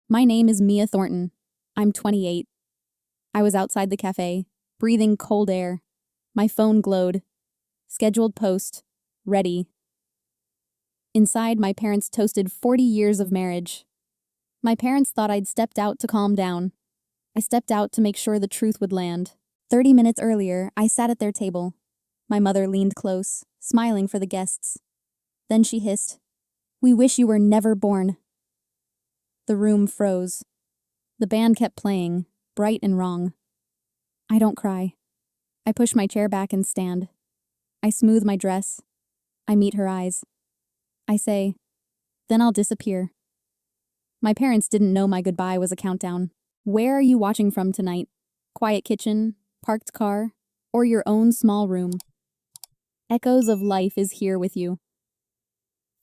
My name is Mia Thornton. I'm 28. I was outside the cafe, breathing cold air. My phone glowed. Scheduled post. Ready. Inside, my parents toasted 40 years of marriage. My parents thought I'd stepped out to calm down. I stepped out to make sure the truth would land. 30 minutes earlier, I sat at their table. My mother leaned close, smiling for the guests. Then she hissed, "We wish you were never born." The room froze. The band kept playing, bright and wrong. I don't cry. I push my chair back and stand. I smooth my dress. I meet her eyes. I say, "Then I'll disappear." My parents didn't know my goodbye was a countdown. Where are you watching from tonight? Quiet kitchen, parked car, or your own small room? Echoes of Life is here with you.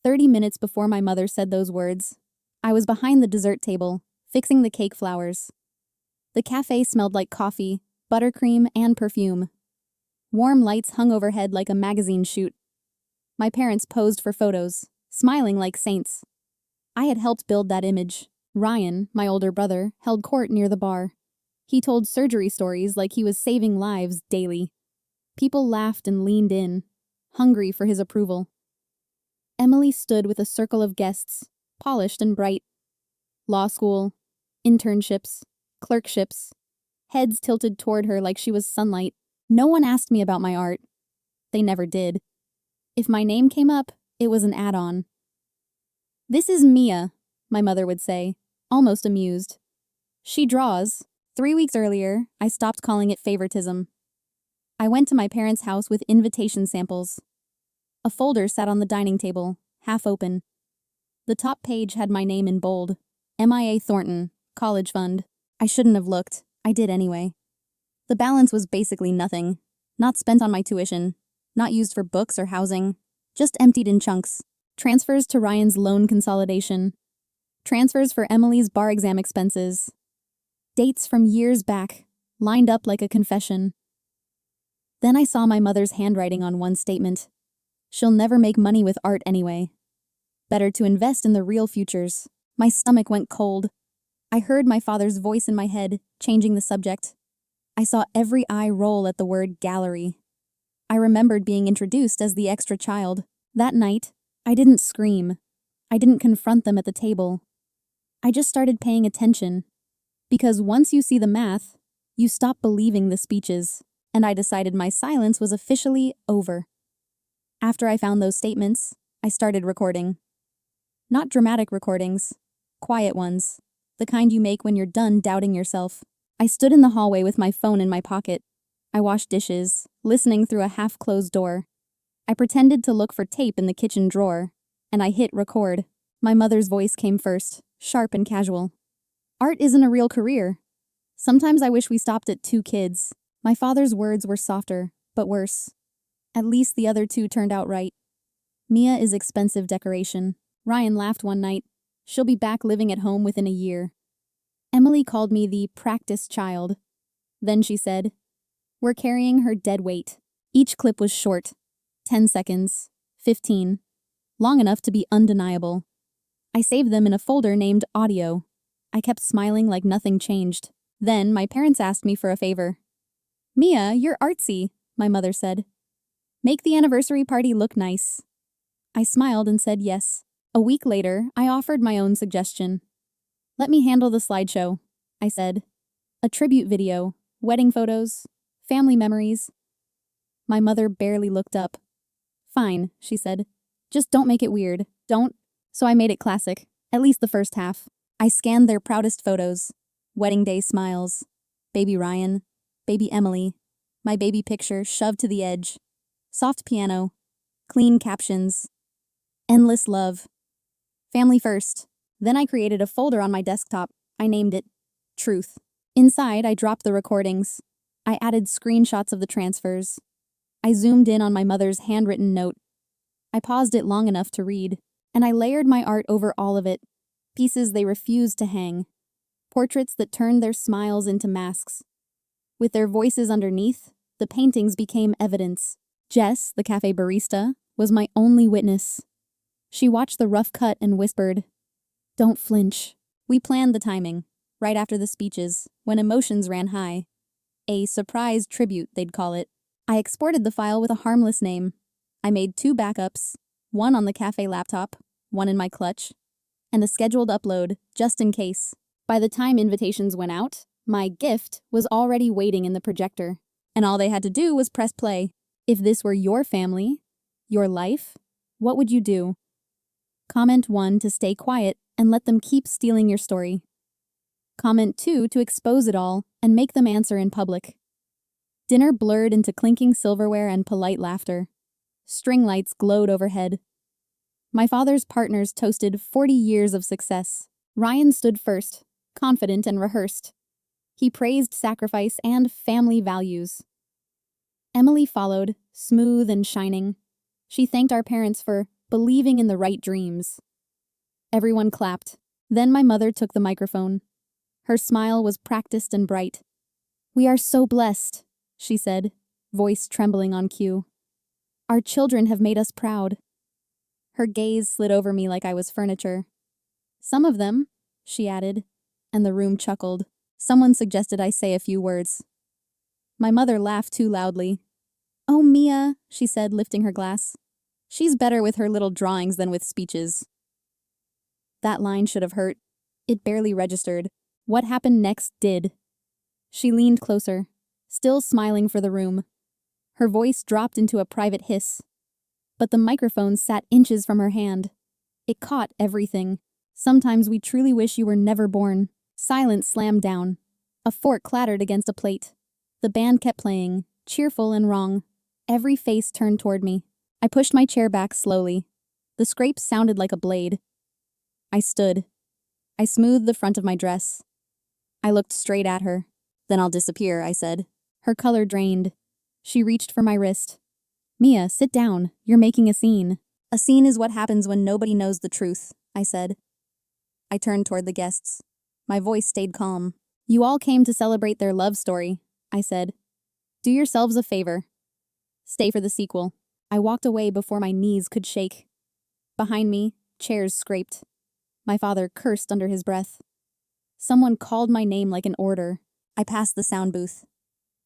30 minutes before my mother said those words, I was behind the dessert table, fixing the cake flowers. The cafe smelled like coffee, buttercream, and perfume. Warm lights hung overhead like a magazine shoot. My parents posed for photos, smiling like saints. I had helped build that image. Ryan, my older brother, held court near the bar. He told surgery stories like he was saving lives daily. People laughed and leaned in, hungry for his approval. Emily stood with a circle of guests, polished and bright. Law school, internships, clerkships, heads tilted toward her like she was sunlight. No one asked me about my art. They never did. If my name came up, it was an add-on. "This is Mia," my mother would say, almost amused. "She draws." 3 weeks earlier, I stopped calling it favoritism. I went to my parents' house with invitation samples. A folder sat on the dining table, half open. The top page had my name in bold. MIA Thornton, college fund. I shouldn't have looked. I did anyway. The balance was basically nothing. Not spent on my tuition. Not used for books or housing. Just emptied in chunks. Transfers to Ryan's loan consolidation. Transfers for Emily's bar exam expenses. Dates from years back, lined up like a confession. Then I saw my mother's handwriting on one statement. She'll never make money with art anyway. Better to invest in the real futures. My stomach went cold. I heard my father's voice in my head, changing the subject. I saw every eye roll at the word gallery. I remembered being introduced as the extra child. That night, I didn't scream. I didn't confront them at the table. I just started paying attention. Because once you see the math, you stop believing the speeches, and I decided my silence was officially over. After I found those statements, I started recording. Not dramatic recordings, quiet ones, the kind you make when you're done doubting yourself. I stood in the hallway with my phone in my pocket. I washed dishes, listening through a half-closed door. I pretended to look for tape in the kitchen drawer, and I hit record. My mother's voice came first, sharp and casual. "Art isn't a real career. Sometimes I wish we stopped at 2 kids." My father's words were softer, but worse. At least the other 2 turned out right. Mia is expensive decoration. Ryan laughed one night. She'll be back living at home within a year. Emily called me the practice child. Then she said, "We're carrying her dead weight." Each clip was short. 10 seconds. 15. Long enough to be undeniable. I saved them in a folder named Audio. I kept smiling like nothing changed. Then my parents asked me for a favor. "Mia, you're artsy," my mother said. "Make the anniversary party look nice." I smiled and said yes. A week later, I offered my own suggestion. "Let me handle the slideshow," I said. "A tribute video, wedding photos, family memories." My mother barely looked up. "Fine," she said. "Just don't make it weird. Don't." So I made it classic, at least the first half. I scanned their proudest photos. Wedding day smiles. Baby Ryan. Baby Emily. My baby picture shoved to the edge. Soft piano. Clean captions. Endless love. Family first. Then I created a folder on my desktop. I named it Truth. Inside, I dropped the recordings. I added screenshots of the transfers. I zoomed in on my mother's handwritten note. I paused it long enough to read, and I layered my art over all of it. Pieces they refused to hang. Portraits that turned their smiles into masks. With their voices underneath, the paintings became evidence. Jess, the cafe barista, was my only witness. She watched the rough cut and whispered, "Don't flinch. We planned the timing, right after the speeches, when emotions ran high. A surprise tribute, they'd call it. I exported the file with a harmless name. I made 2 backups, one on the cafe laptop, one in my clutch, and a scheduled upload, just in case. By the time invitations went out, my gift was already waiting in the projector, and all they had to do was press play. If this were your family, your life, what would you do? Comment 1 to stay quiet and let them keep stealing your story. Comment 2 to expose it all and make them answer in public. Dinner blurred into clinking silverware and polite laughter. String lights glowed overhead. My father's partners toasted 40 years of success. Ryan stood first, confident and rehearsed. He praised sacrifice and family values. Emily followed, smooth and shining. She thanked our parents for believing in the right dreams. Everyone clapped. Then my mother took the microphone. Her smile was practiced and bright. "We are so blessed," she said, voice trembling on cue. "Our children have made us proud." Her gaze slid over me like I was furniture. "Some of them," she added, and the room chuckled. Someone suggested I say a few words. My mother laughed too loudly. "Oh, Mia," she said, lifting her glass. "She's better with her little drawings than with speeches." That line should have hurt. It barely registered. What happened next did. She leaned closer, still smiling for the room. Her voice dropped into a private hiss. But the microphone sat inches from her hand. It caught everything. "Sometimes we truly wish you were never born." Silence slammed down. A fork clattered against a plate. The band kept playing, cheerful and wrong. Every face turned toward me. I pushed my chair back slowly. The scrapes sounded like a blade. I stood. I smoothed the front of my dress. I looked straight at her. "Then I'll disappear," I said. Her color drained. She reached for my wrist. "Mia, sit down. You're making a scene." "A scene is what happens when nobody knows the truth," I said. I turned toward the guests. My voice stayed calm. "You all came to celebrate their love story," I said. "Do yourselves a favor. Stay for the sequel." I walked away before my knees could shake. Behind me, chairs scraped. My father cursed under his breath. Someone called my name like an order. I passed the sound booth.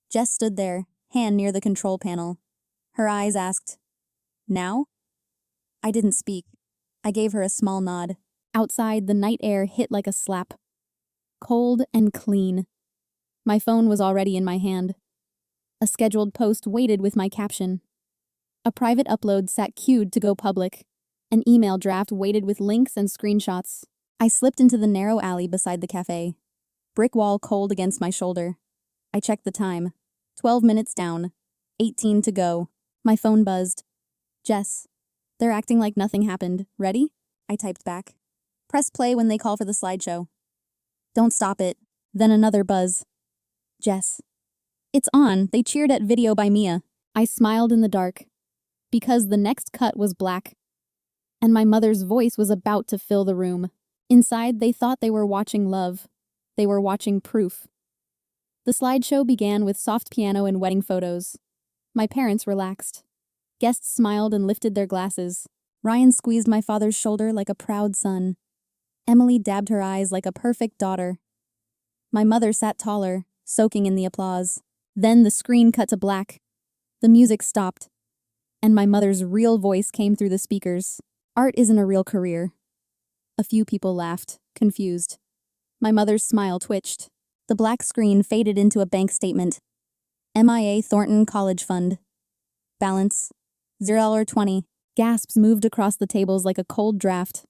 Jess stood there, hand near the control panel. Her eyes asked, "Now?" I didn't speak. I gave her a small nod. Outside, the night air hit like a slap. Cold and clean. My phone was already in my hand. A scheduled post waited with my caption. A private upload sat queued to go public. An email draft waited with links and screenshots. I slipped into the narrow alley beside the cafe. Brick wall cold against my shoulder. I checked the time. 12 minutes down. 18 to go. My phone buzzed. "Jess, they're acting like nothing happened. Ready?" I typed back. "Press play when they call for the slideshow." "Don't stop it." Then another buzz. "Jess." "It's on. They cheered at Video by Mia." I smiled in the dark. Because the next cut was black. And my mother's voice was about to fill the room. Inside, they thought they were watching love. They were watching proof. The slideshow began with soft piano and wedding photos. My parents relaxed. Guests smiled and lifted their glasses. Ryan squeezed my father's shoulder like a proud son. Emily dabbed her eyes like a perfect daughter. My mother sat taller, soaking in the applause. Then the screen cut to black. The music stopped. And my mother's real voice came through the speakers. "Art isn't a real career." A few people laughed, confused. My mother's smile twitched. The black screen faded into a bank statement. MIA Thornton College Fund. Balance, $0.20. Gasps moved across the tables like a cold draft.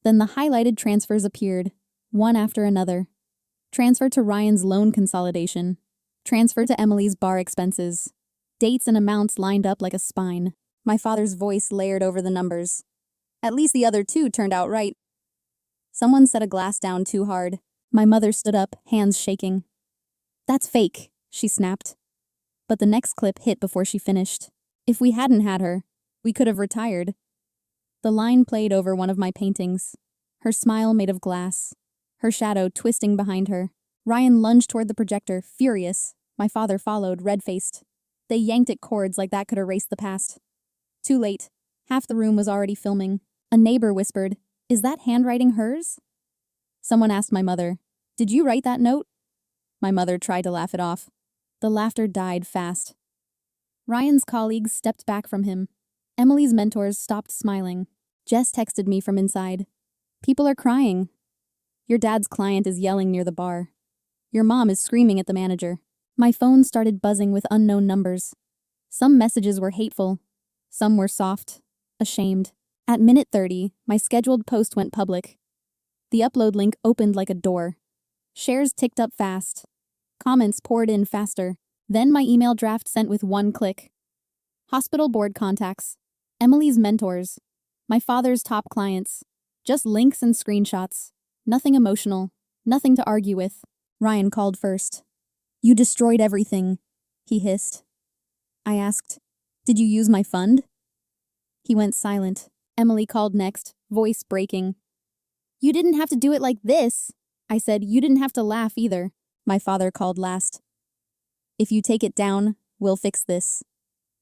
Then the highlighted transfers appeared, one after another. Transfer to Ryan's loan consolidation. Transfer to Emily's bar expenses. Dates and amounts lined up like a spine. My father's voice layered over the numbers. "At least the other 2 turned out right." Someone set a glass down too hard. My mother stood up, hands shaking. "That's fake," she snapped. But the next clip hit before she finished. If we hadn't had her, we could have retired. The line played over one of my paintings. Her smile made of glass. Her shadow twisting behind her. Ryan lunged toward the projector, furious. My father followed, red-faced. They yanked at cords like that could erase the past. Too late. Half the room was already filming. A neighbor whispered, "Is that handwriting hers?" Someone asked my mother, "Did you write that note?" My mother tried to laugh it off. The laughter died fast. Ryan's colleagues stepped back from him. Emily's mentors stopped smiling. Jess texted me from inside. "People are crying. Your dad's client is yelling near the bar. Your mom is screaming at the manager." My phone started buzzing with unknown numbers. Some messages were hateful. Some were soft, ashamed. At minute 30, my scheduled post went public. The upload link opened like a door. Shares ticked up fast. Comments poured in faster. Then my email draft sent with one click. Hospital board contacts. Emily's mentors. My father's top clients. Just links and screenshots. Nothing emotional. Nothing to argue with. Ryan called first. "You destroyed everything," he hissed. I asked, "Did you use my fund?" He went silent. Emily called next, voice breaking. "You didn't have to do it like this." I said, "You didn't have to laugh either." My father called last. "If you take it down, we'll fix this,"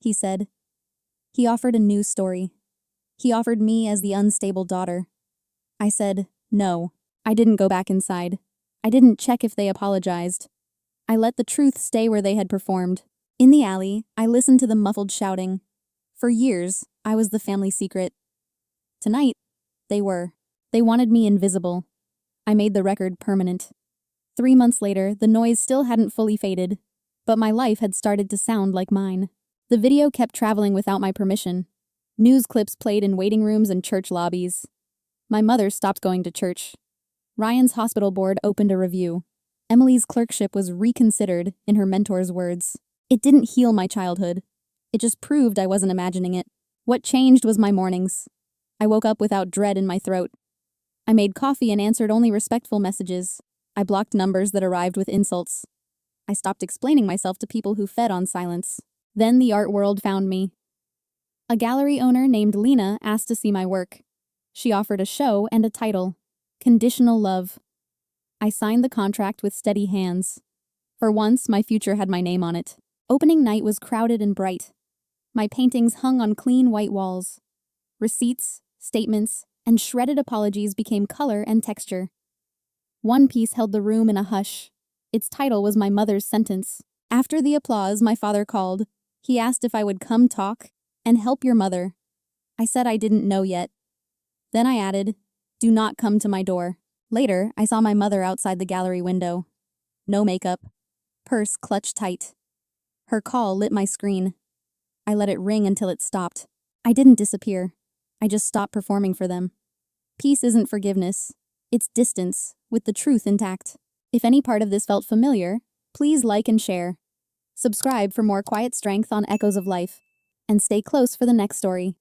he said. He offered a new story. He offered me as the unstable daughter. I said, no. I didn't go back inside. I didn't check if they apologized. I let the truth stay where they had performed. In the alley, I listened to the muffled shouting. For years, I was the family secret. Tonight, they were. They wanted me invisible. I made the record permanent. 3 months later, the noise still hadn't fully faded, but my life had started to sound like mine. The video kept traveling without my permission. News clips played in waiting rooms and church lobbies. My mother stopped going to church. Ryan's hospital board opened a review. Emily's clerkship was reconsidered, in her mentor's words. It didn't heal my childhood. It just proved I wasn't imagining it. What changed was my mornings. I woke up without dread in my throat. I made coffee and answered only respectful messages. I blocked numbers that arrived with insults. I stopped explaining myself to people who fed on silence. Then the art world found me. A gallery owner named Lena asked to see my work. She offered a show and a title, Conditional Love. I signed the contract with steady hands. For once, my future had my name on it. Opening night was crowded and bright. My paintings hung on clean white walls. Receipts, statements, and shredded apologies became color and texture. One piece held the room in a hush. Its title was my mother's sentence. After the applause, my father called. He asked if I would come talk and help your mother. I said I didn't know yet. Then I added, "Do not come to my door." Later, I saw my mother outside the gallery window. No makeup. Purse clutched tight. Her call lit my screen. I let it ring until it stopped. I didn't disappear. I just stopped performing for them. Peace isn't forgiveness. It's distance, with the truth intact. If any part of this felt familiar, please like and share. Subscribe for more quiet strength on Echoes of Life. And stay close for the next story.